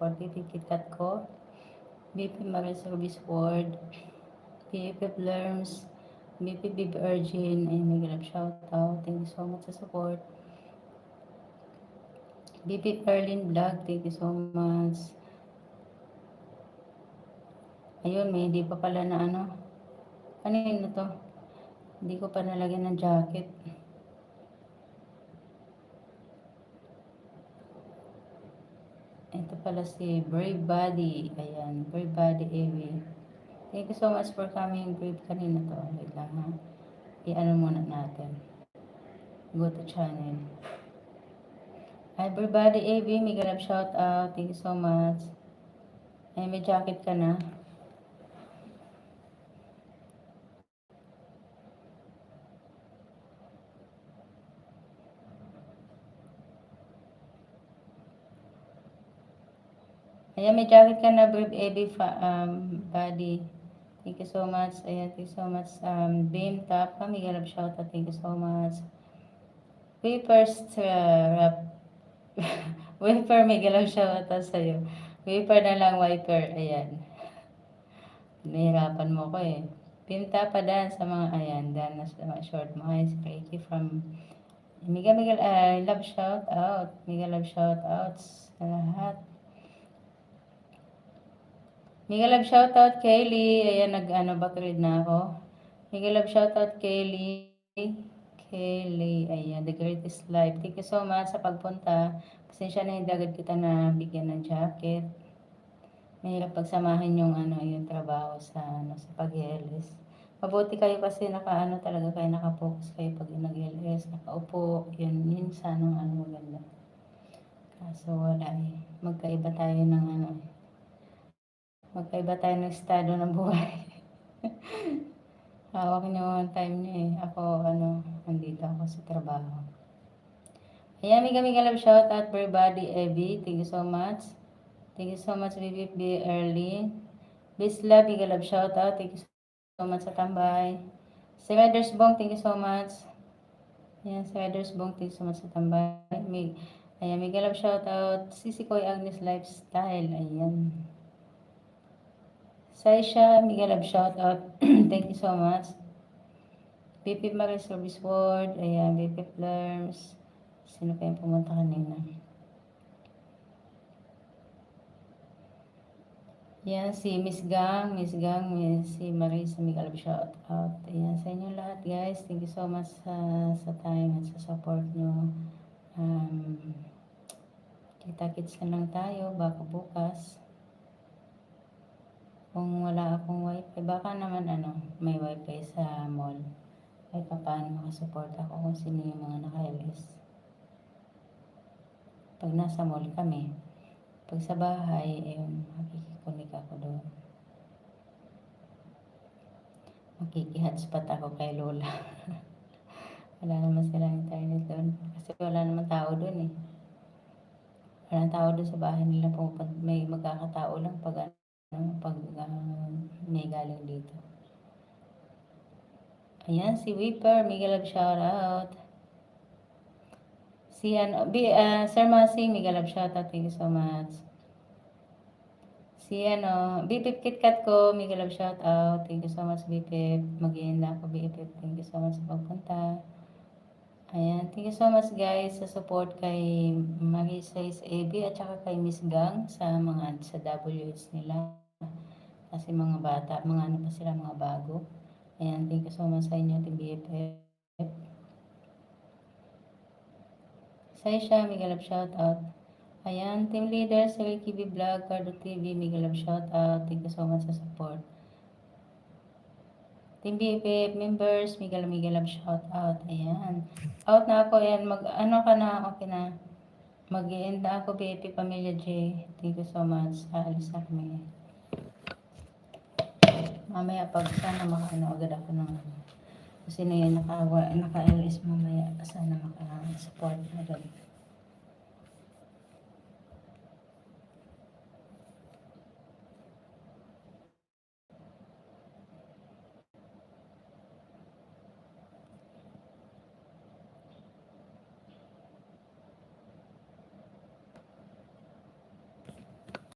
support. BP KitKat ko, BP Marie Service Ward, BP Blerms, BP Virgin, ay may love shoutout. Thank you so much sa support. BP Perlin Vlog, thank you so much. Ayun, may hindi pa pala na ano. Ano yun na to? Hindi ko pa nalagyan ng jacket. Ito pala si Brave Body. Ayan, Brave Body Ewi. Thank you so much for coming, Brave. Kanina to. Wait lang ha. I-ano muna natin. Go to channel. Hi, Brave Body Ewi. May galap shout out. Thank you so much. Ay, may jacket ka na. Ayan, may jacket ka na, Brave Ewi Body. Thank you so much. Ayan, thank you so much. Beam Top, may galap shout out. Thank you so much. Papers Rap. Wiper, may galap shout out sa'yo. Wiper na lang, wiper. Ayan. Nahirapan mo ko eh. Pinta pa dan sa mga, ayan, dan na sa mga short mo. Hi, si Ricky from Mega love shout out. Mega love shout outs sa lahat. Mega love shout out Kaylee. Ayan, backread na ako. Mega love shout out Kaylee. Kaylee, ayan, the greatest life. Thank you so much sa pagpunta. Pasensya na hindi agad kita na bigyan ng jacket. Mahirap pagsamahin yung yung trabaho sa sa pag-LS. Mabuti kayo kasi talaga kayo naka-focus kayo pag nag-LS, nakaupo, yun sana maganda. Kaso wala eh. Magkaiba tayo ng estado ng buhay. Hawak niyo ang time niyo eh. Ako nandito ako sa trabaho. Ayan, may love shout out everybody, Evie. Thank you so much. Thank you so much, BBB Early. Bisla, big love shout out. Thank you so much sa tambay. Si Riders Bong, thank you so much. Ayan, si Riders Bong, thank you so much sa tambay. Ayan, may love shout out. Si Koy Agnes Lifestyle. Ayan. Saisha, may love shout out. Thank you so much. BP Marie Service Ward. Ayan, BP Flerms. Sino pa yung pumunta kanina? Yan, si Miss Gang, si Marisa, may love shout out. Ayan, sa inyo lahat guys. Thank you so much sa time at sa support nyo. Kita-kits na lang tayo, baka bukas. Kung wala akong wifi, baka naman may wifi sa mall. Ay paano makasupport ako kung sino yung mga naka-LS. Pag nasa mall kami, pag sa bahay, makikikunik ako doon. Makiki-hotspot ako kay Lola. Wala naman silang internet doon. Kasi wala naman tao doon eh. Walang tao doon sa bahay nila. May magkakatao lang pag may galing dito. Ayan, si Weeper, may love shout out. Si Sir Masing, may love shout out. Thank you so much. Si BPP KitKat ko, may love shout out. Thank you so much, BPP. Mag-iinda ako, BPP. Thank you so much sa pagpunta. Ayan, thank you so much guys sa support kay Marie-Says AB at saka kay Miss Gang sa WH nila. Kasi mga bata, mga pa sila, mga bago. Ayan, thank you so much sa inyo, Team BFF. Saisha, may love shout out. Ayan, team leader, si Ricky B Vlog, Cardo TV, may love shout out. Thank you so much sa support. Team BFF members, may love shout out. Ayan. Out na ako, ayan, okay na. Mag-i-end na ako, BFF Pamilya J. Thank you so much. Aalis na kami. Mamaya pag sana agad ako ng kasi na yun naka-LS mamaya sana maka-support agad.